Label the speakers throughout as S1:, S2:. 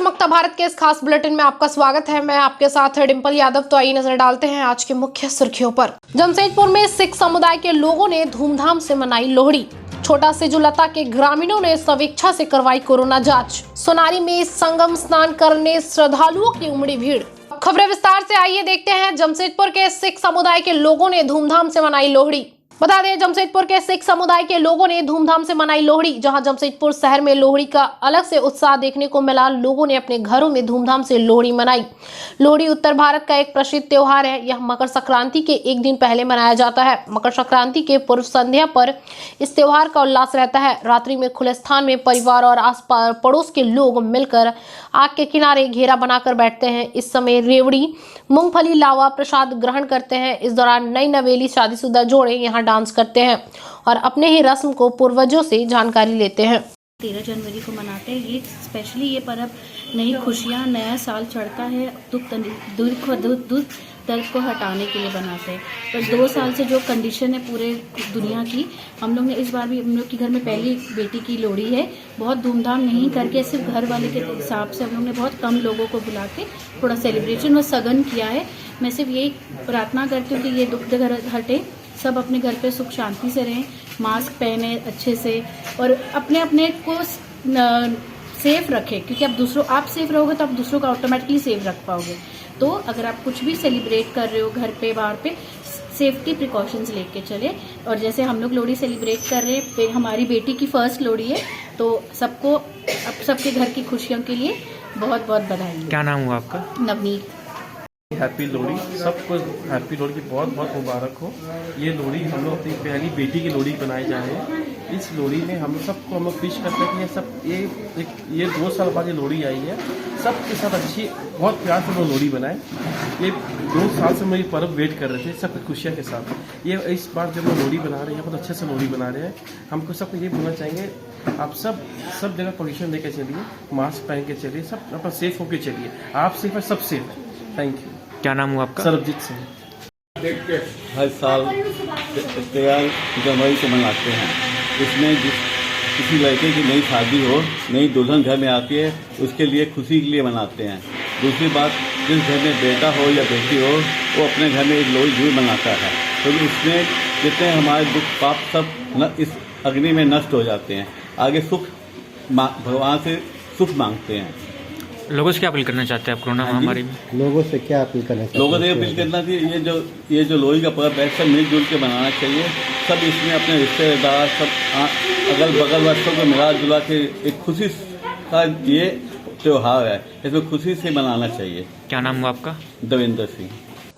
S1: चमकता भारत के इस खास बुलेटिन में आपका स्वागत है। मैं आपके साथ डिंपल यादव। तो आइए नजर डालते हैं आज की मुख्य सुर्खियों पर। जमशेदपुर में सिख समुदाय के लोगों ने धूमधाम से मनाई लोहड़ी। छोटा सिजुलता के ग्रामीणों ने स्वेच्छा से करवाई कोरोना जांच। सोनारी में संगम स्नान करने श्रद्धालुओं की उमड़ी भीड़। खबरें विस्तार से, आइए देखते हैं। जमशेदपुर के सिख समुदाय के लोगों ने धूमधाम से मनाई लोहड़ी। बता दें, जमशेदपुर के सिख समुदाय के लोगों ने धूमधाम से मनाई लोहड़ी। जहां जमशेदपुर शहर में लोहड़ी का अलग से उत्साह देखने को मिला। लोगों ने अपने घरों में धूमधाम से लोहड़ी मनाई। लोहड़ी उत्तर भारत का एक प्रसिद्ध त्योहार है। यह मकर संक्रांति के एक दिन पहले मनाया जाता है। मकर संक्रांति के पूर्व संध्या पर इस त्योहार का उल्लास रहता है। रात्रि में खुले स्थान में परिवार और आस पड़ोस के लोग मिलकर आग के किनारे घेरा बनाकर बैठते हैं। इस समय रेवड़ी, मूंगफली, लावा प्रसाद ग्रहण करते हैं। इस दौरान नई नवेली शादीशुदा जोड़े यहाँ डांस करते हैं और अपने ही रस्म को पूर्वजों से जानकारी लेते हैं।
S2: 13 जनवरी को मनाते हैं। ये स्पेशली ये पर्व नई खुशियाँ, नया साल चढ़ता है, दुख दर्द को हटाने के लिए बनाते हैं। पर 2 साल से जो कंडीशन है पूरे दुनिया की, हम लोग ने इस बार भी, हम लोग के घर में पहली बेटी की लोहड़ी है। बहुत धूमधाम नहीं करके सिर्फ घर वाले के हिसाब से हम लोग ने बहुत कम लोगों को बुला के थोड़ा सेलिब्रेशन व सघन किया है। मैं सिर्फ यही प्रार्थना करती हूँ कि ये दुख दर्द हटे, सब अपने घर पे सुख शांति से रहें, मास्क पहने अच्छे से और अपने अपने को सेफ रखें, क्योंकि आप सेफ रहोगे तो आप दूसरों को ऑटोमेटिकली सेफ रख पाओगे। तो अगर आप कुछ भी सेलिब्रेट कर रहे हो घर पे बाहर पे, सेफ्टी प्रिकॉशंस लेके चले। और जैसे हम लोग लोहड़ी सेलिब्रेट कर रहे हैं, हमारी बेटी की फर्स्ट लोहड़ी है, तो सबको अब सबके घर की खुशियों के लिए बहुत बहुत बधाई।
S3: क्या नाम हुआ आपका?
S2: नवनीत।
S4: हैप्पी लोहड़ी, सबको हैप्पी लोहड़ी की बहुत बहुत मुबारक हो। ये लोहड़ी हम लोग अपनी पहली बेटी की लोहड़ी बनाई जा रहे हैं। इस लोहड़ी में हम सबको हम लोग विश करते हैं कि ये 2 साल बाद ये लोहड़ी आई है, सबके साथ अच्छी बहुत प्यार से लोग लोहड़ी बनाए। ये 2 साल से मेरी पर्व वेट कर रहे थे सब खुशियाँ के साथ। ये इस बार जब हम लोहड़ी बना रहे हैं, बहुत अच्छे से लोहड़ी बना रहे हैं। हमको सबको ये बोलना चाहेंगे, आप सब जगह पोजिशन लेकर चलिए, मास्क पहन के चलिए, सब अपना सेफ होकर चलिए। आप सेफ है, सब सेफ है। Thank you.
S3: क्या नाम हुआ आपका?
S4: सरबजीत सिंह।
S5: हर साल 13 जनवरी को मनाते हैं। इसमें किसी लड़के की नई शादी हो, नई दुल्हन घर में आती है, उसके लिए खुशी के लिए मनाते हैं। दूसरी बात, जिस घर में बेटा हो या बेटी हो, वो अपने घर में एक लोहड़ी जरूर मनाता है, क्योंकि तो इसमें जितने हमारे दुख पाप सब इस अग्नि में नष्ट हो जाते हैं। आगे सुख भगवान से सुख मांगते हैं।
S3: लोगों से क्या अपील करना चाहते हैं आप कोरोना महामारी में?
S6: लोगों से क्या अपील करना चाहते हैं?
S5: लोगों से अपील करना चाहिए, ये जो लोहड़ी का पर्व है, सब मिलजुल के मनाना चाहिए। सब इसमें अपने रिश्तेदार, सब अगल बगल वालों को मिला जुला के एक खुशी का ये त्योहार है, इसमें खुशी से मनाना चाहिए।
S3: क्या नाम हुआ आपका?
S5: देवेंद्र सिंह।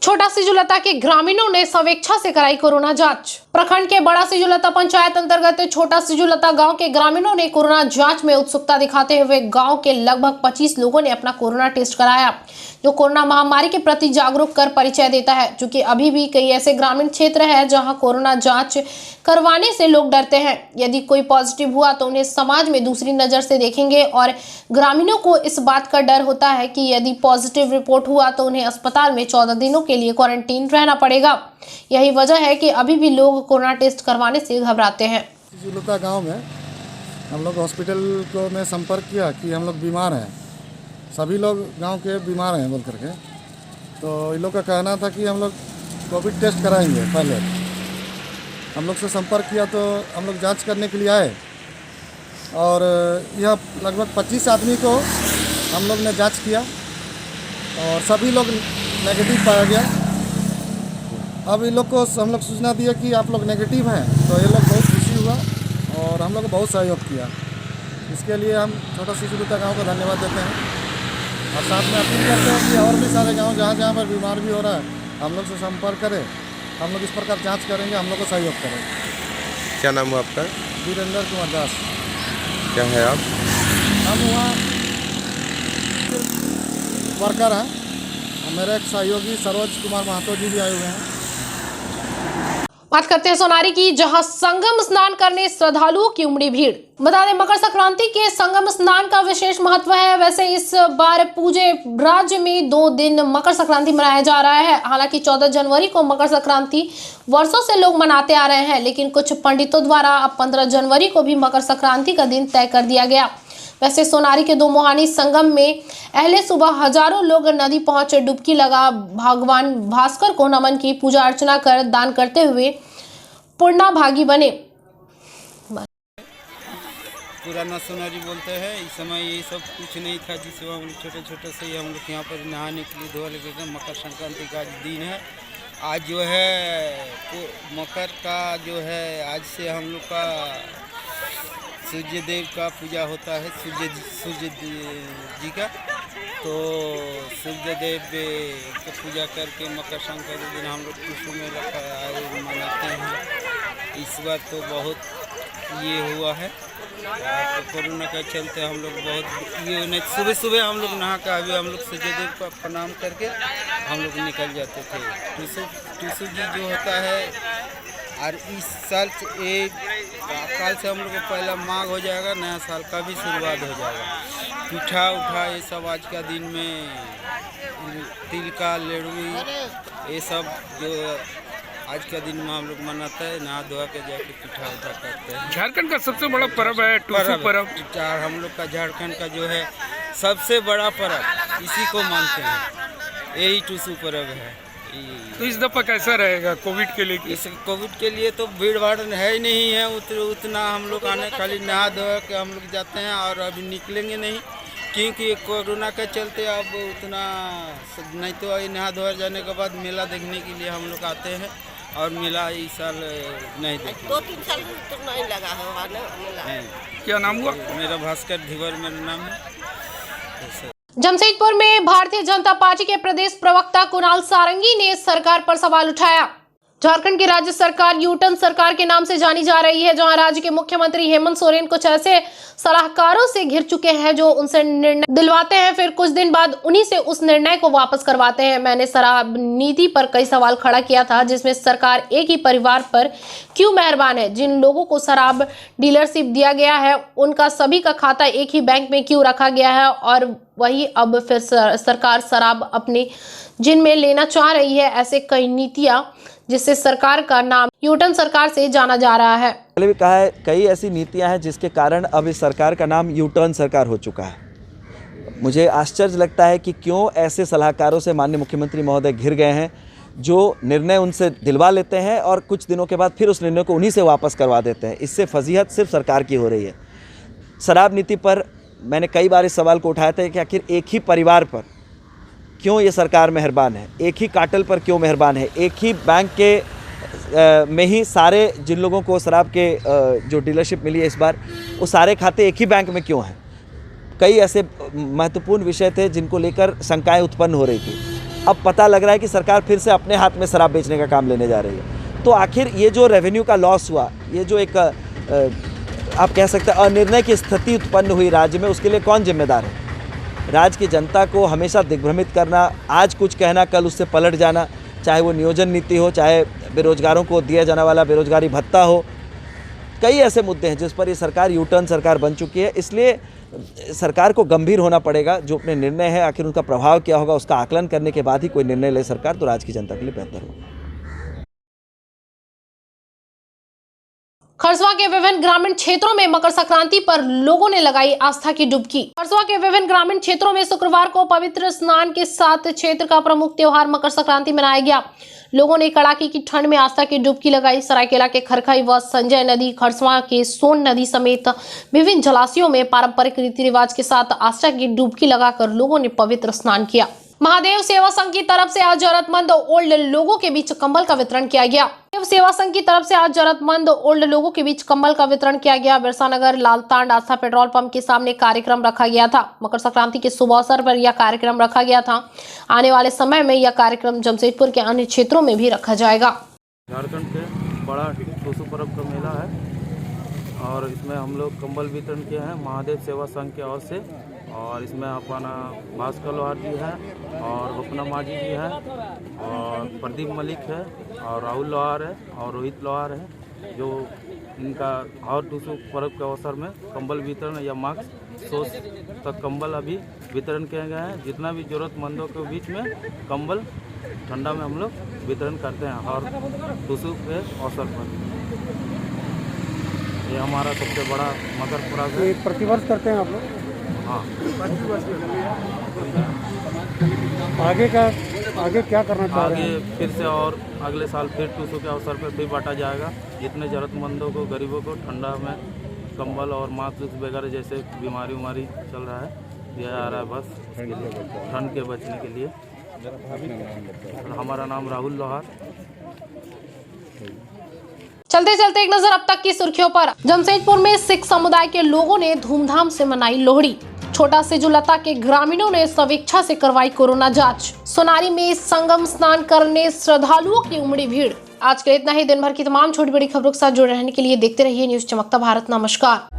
S1: छोटा सिजुलता के ग्रामीणों ने स्वेच्छा से कराई कोरोना जांच। प्रखंड के बड़ा सिजुलता पंचायत अंतर्गत छोटा सिजुलता गांव के ग्रामीणों ने कोरोना जांच में उत्सुकता दिखाते हुए गांव के लगभग 25 लोगों ने अपना कोरोना टेस्ट कराया, जो कोरोना महामारी के प्रति जागरूक कर परिचय देता है। क्योंकि अभी भी कई ऐसे ग्रामीण क्षेत्र है जहां कोरोना जांच करवाने से लोग डरते हैं। यदि कोई पॉजिटिव हुआ तो उन्हें समाज में दूसरी नजर से देखेंगे और ग्रामीणों को इस बात का डर होता है कि यदि पॉजिटिव रिपोर्ट हुआ तो उन्हें अस्पताल में 14 दिनों के लिए क्वारंटीन रहना पड़ेगा। यही वजह है कि अभी भी लोग कोरोना टेस्ट करवाने से घबराते हैं।
S7: सिजुलता गांव में हम लोग हॉस्पिटल को में संपर्क किया कि हम लोग बीमार हैं, सभी लोग गांव के बीमार हैं बोल करके। तो इन लोग का कहना था कि हम लोग कोविड टेस्ट कराएंगे। पहले हम लोग से संपर्क किया तो हम लोग जांच करने के लिए आए और यह लगभग 25 आदमी को हम लोग ने जांच किया और सभी लोग नेगेटिव पाया गया। अब इन लोग को हम लोग सूचना दिए कि आप लोग नेगेटिव हैं, तो ये लोग बहुत खुशी हुआ और हम लोग को बहुत सहयोग किया। इसके लिए हम छोटा सिजुलता गांव को धन्यवाद देते हैं और साथ में अपील करते हैं कि और भी सारे गांव जहाँ जहाँ पर बीमार भी हो रहा है, हम लोग से संपर्क करें। हम लोग इस प्रकार जांच करेंगे, हम लोग को सहयोग करें।
S8: क्या नाम है आपका?
S7: वीरेंद्र कुमार दास।
S8: क्या है आप?
S7: हम वहाँ वर्कर हैं। मेरे एक सहयोगी सरोज कुमार महतो जी भी आए हुए हैं।
S1: बात करते हैं सोनारी की, जहां संगम स्नान करने श्रद्धालुओं की उमड़ी भीड़। बता दें, मकर संक्रांति के संगम स्नान का विशेष महत्व है। वैसे इस बार पूरे राज्य में 2 दिन मकर संक्रांति मनाया जा रहा है। हालांकि 14 जनवरी को मकर संक्रांति वर्षों से लोग मनाते आ रहे हैं, लेकिन कुछ पंडितों द्वारा अब 15 जनवरी को भी मकर संक्रांति का दिन तय कर दिया गया। वैसे सोनारी के दो मोहानी संगम में अहले सुबह हजारों लोग नदी पहुंचे डुबकी लगा भगवान भास्कर को नमन की, पूजा अर्चना कर दान करते हुए पूर्णा भागी बने।
S6: पुराना सोनारी बोलते हैं। इस समय ये सब कुछ नहीं था, जिस समय हम लोग छोटे छोटे से ही हम लोग यहाँ पर नहाने के लिए धोआ लेते थे। मकर संक्रांति का आज दिन है। आज जो है मकर का जो है आज से हम लोग का सूर्य देव का पूजा होता है, सूर्य जी का। तो सूर्य देव की पूजा करके मकर संक्रांति दिन हम लोग टूसू में मनाते हैं। इस बार तो बहुत ये हुआ है, तो कोरोना के चलते हम लोग बहुत ये नहीं, सुबह सुबह हम लोग नहा के अभी हम लोग सूर्य देव का प्रणाम करके हम लोग निकल जाते थे। टूसू जी जो होता है, और इस साल से एक काल से हम लोग को पहला माघ हो जाएगा, नया साल का भी शुरुआत हो जाएगा। पीठा उठा ये सब आज का दिन में, तिल का लड्डू ये सब जो आज का दिन में हम लोग मनाते हैं। नहा धोआ के जाके पीठा उठा करते हैं।
S9: झारखंड का सबसे बड़ा पर्व है टूसू पर्व।
S6: हम लोग का झारखंड का जो है सबसे बड़ा पर्व, इसी को मानते हैं, यही टूसू पर्व है।
S9: तो इस दफा कैसा रहेगा कोविड के लिए?
S6: इस कोविड के लिए तो भीड़ भाड़ है ही नहीं है उतना। हम लोग आने खाली नहा धो के हम लोग जाते हैं और अभी निकलेंगे नहीं, क्योंकि कोरोना के चलते अब उतना नहीं। तो नहा धोआ जाने के बाद मेला देखने के लिए हम लोग आते हैं, और मेला इस साल नहीं देखे।
S10: 2-3 साल तो नहीं लगा है मेला।
S9: क्या नाम हुआ?
S6: मेरा भास्कर धिवर मेरा नाम है।
S1: जमशेदपुर में भारतीय जनता पार्टी के प्रदेश प्रवक्ता कुणाल सारंगी ने सरकार पर सवाल उठाया। झारखंड की राज्य सरकार यूटर्न सरकार के नाम से जानी जा रही है, जहां राज्य के मुख्यमंत्री हेमंत सोरेन कुछ ऐसे सलाहकारों से घिर चुके हैं जो उनसे निर्णय दिलवाते हैं, फिर कुछ दिन बाद उन्हीं से उस निर्णय को वापस करवाते हैं। मैंने शराब नीति पर कई सवाल खड़ा किया था, जिसमें सरकार एक ही परिवार पर क्यों मेहरबान है। जिन लोगों को शराब डीलरशिप दिया गया है उनका सभी का खाता एक ही बैंक में क्यों रखा गया है, और वही अब फिर सरकार शराब अपने जिनमें लेना चाह रही है। ऐसे कई नीतियां जिससे सरकार का नाम यूटर्न सरकार से जाना जा रहा है।
S11: पहले भी कहा है, कई ऐसी नीतियां हैं जिसके कारण अब इस सरकार का नाम यूटर्न सरकार हो चुका है। मुझे आश्चर्य लगता है कि क्यों ऐसे सलाहकारों से माननीय मुख्यमंत्री महोदय घिर गए हैं, जो निर्णय उनसे दिलवा लेते हैं और कुछ दिनों के बाद फिर उस निर्णय को उन्हीं से वापस करवा देते हैं। इससे फजीहत सिर्फ सरकार की हो रही है। शराब नीति पर मैंने कई बार इस सवाल को उठाया था कि आखिर एक ही परिवार पर क्यों ये सरकार मेहरबान है, एक ही कार्टेल पर क्यों मेहरबान है, एक ही बैंक के में ही सारे जिन लोगों को शराब के जो डीलरशिप मिली है इस बार, वो सारे खाते एक ही बैंक में क्यों हैं। कई ऐसे महत्वपूर्ण विषय थे जिनको लेकर शंकाएं उत्पन्न हो रही थी। अब पता लग रहा है कि सरकार फिर से अपने हाथ में शराब बेचने का काम लेने जा रही है। तो आखिर ये जो रेवेन्यू का लॉस हुआ, ये जो एक आप कह सकते हैं अनिर्णय की स्थिति उत्पन्न हुई राज्य में, उसके लिए कौन जिम्मेदार है? राज्य की जनता को हमेशा दिग्भ्रमित करना, आज कुछ कहना कल उससे पलट जाना, चाहे वो नियोजन नीति हो, चाहे बेरोजगारों को दिया जाने वाला बेरोजगारी भत्ता हो। कई ऐसे मुद्दे हैं जिस पर ये सरकार यूटर्न सरकार बन चुकी है। इसलिए सरकार को गंभीर होना पड़ेगा। जो अपने निर्णय है आखिर उनका प्रभाव क्या होगा, उसका आकलन करने के बाद ही कोई निर्णय ले सरकार, तो राज्य की जनता के लिए बेहतर होगा।
S1: खरसवा के विभिन्न ग्रामीण क्षेत्रों में मकर संक्रांति पर लोगों ने लगाई आस्था की डुबकी। खरसवा के विभिन्न ग्रामीण क्षेत्रों में शुक्रवार को पवित्र स्नान के साथ क्षेत्र का प्रमुख त्योहार मकर संक्रांति मनाया गया। लोगों ने कड़ाके की ठंड में आस्था की डुबकी लगाई। सरायकेला के खरखई व संजय नदी, खरसवा के सोन नदी समेत विभिन्न जलाशयों में पारंपरिक रीति रिवाज के साथ आस्था की डुबकी लगाकर लोगों ने पवित्र स्नान किया। महादेव सेवा संघ की तरफ से आज जरूरतमंद ओल्ड लोगों के बीच कंबल का वितरण किया गया। महादेव सेवा संघ की तरफ से आज जरूरतमंद ओल्ड लोगों के बीच कंबल का वितरण किया गया। बिरसा नगर लालतांड आस्था पेट्रोल पंप के सामने कार्यक्रम रखा गया था। मकर संक्रांति के शुभ अवसर पर यह कार्यक्रम रखा गया था। आने वाले समय में यह कार्यक्रम जमशेदपुर के अन्य क्षेत्रों में भी रखा जाएगा।
S4: झारखंड के बड़ा टूसू पर्व का मेला है और इसमें हम लोग कंबल वितरण किए हैं महादेव सेवा संघ की ओर से। और इसमें अपना भास्कर लोहार जी है और वपना माझी जी है और प्रदीप मलिक है और राहुल लोहार है और रोहित लोहार है, जो इनका और टूसू पर्व के अवसर में कंबल वितरण या मास्क 100 तक कंबल अभी वितरण किए गए हैं। जितना भी ज़रूरतमंदों के बीच में कंबल ठंडा में हम लोग वितरण करते हैं और टूसू के अवसर पर ये हमारा सबसे बड़ा मकर पर्व है।
S7: प्रतिवर्ष करते हैं आप लोग? आगे क्या करना चाह रहे हैं?
S4: फिर से और अगले साल फिर टूसू के अवसर पर फिर बांटा जाएगा। जितने ज़रूरतमंदों को, गरीबों को ठंडा में कंबल और मास्क वगैरह जैसे बीमारी चल रहा है, दिया जा रहा है बस ठंड के बचने के लिए। हमारा नाम राहुल लोहार।
S1: चलते चलते एक नजर अब तक की सुर्खियों पर। जमशेदपुर में सिख समुदाय के लोगों ने धूमधाम से मनाई लोहड़ी। छोटा सेजुलता के ग्रामीणों ने स्वेच्छा से करवाई कोरोना जांच। सोनारी में संगम स्नान करने श्रद्धालुओं की उमड़ी भीड़। आज के लिए इतना ही। दिन भर की तमाम छोटी बड़ी खबरों के साथ जुड़े रहने के लिए देखते रहिए न्यूज चमकता भारत। नमस्कार।